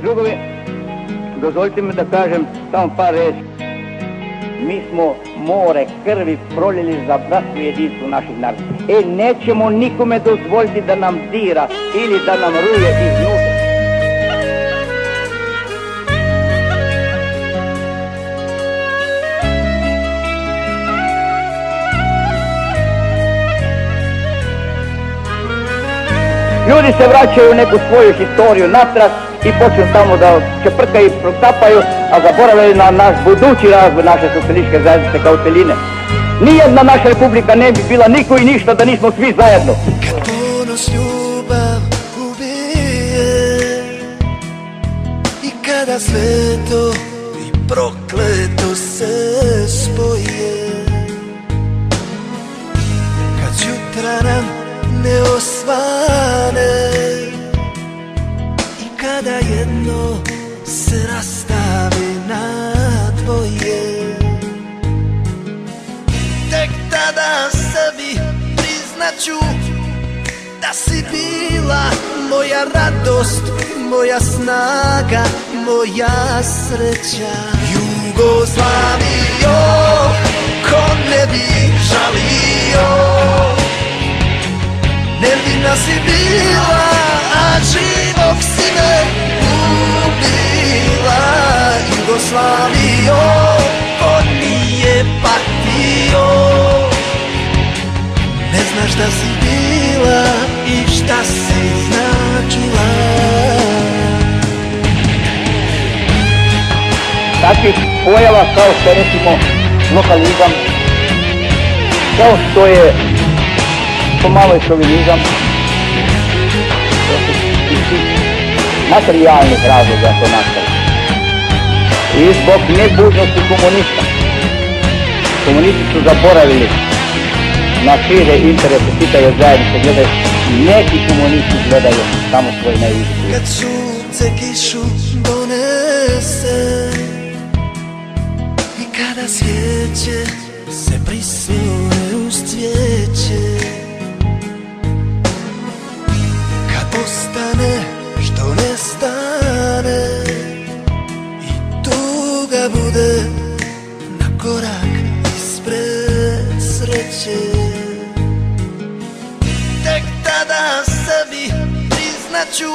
Drugovi, dozvolite mi da kažem samo par reći. Mi smo more krvi proljeli za bratstvo i jedinstvo naših naroda. Nećemo nikome dozvoliti da nam dira ili da nam ruje iznutra. Ljudi se vraćaju u neku svoju historiju natrag i počnu tamo da čeprkaju i protapaju, a zaboravljaju na naš budući razvoj naše socijalističke zajednice kao celine. Nijedna naša republika ne bi bila niko i ništa da nismo svi zajedno. Kad ponos ljubav ubije i kada sveto i prokleto se spoje, kad jutra nam ne osvane i kada jedno se rastavi na dvoje, tek tada sebi priznaću da si bila moja radost, moja snaga, moja sreća. Jugoslavio, ko ne bi žalio, nevina si bila, a živog si me ubila. Jugoslavio, ko nije patio, ne znaš da si bila i šta si značila. Takvih pojava kao što je recimo lokalizam, kao što je pomalo i šovinizam, to su iz materijalnih razloga to nastalo. I zbog nebužnosti komunista. Komunisti su zaboravili na šire interese čitave zajednice, gledaju, neki komunisti gledaju samo svoj najviši. Kad sunce kišu donese i kada svijeće se prisune uz cvijeće, kad ostane što ne stane i tuga bude na korak ispred sreće, tek tada sebi priznaću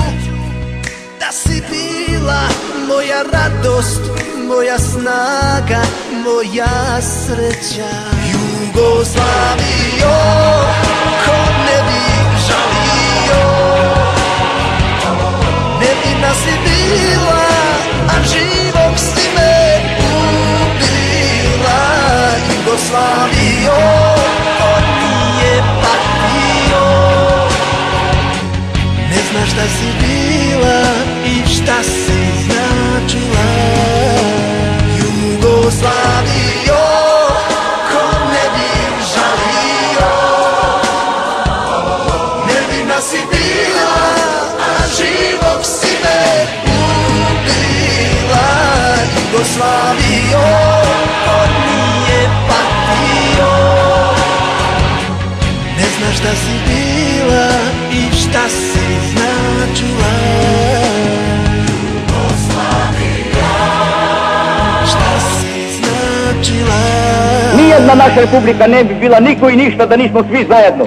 da si bila moja radost, moja snaga, moja sreća. Jugoslavio, ko ne bi žalio, nevina si bila, a živog si me ubila. Jugoslavio, ko nije patio, ne znaš da si bila i šta si značila. Jugoslavio, ko ne bi žalio, nevina si bila, a živog si me ubila. Jugoslavio, ko nije patio, ne znaš da si bila i šta si značila. Jugoslavio, šta si značila. Nijedna naša republika ne bi bila niko i ništa da nismo svi zajedno.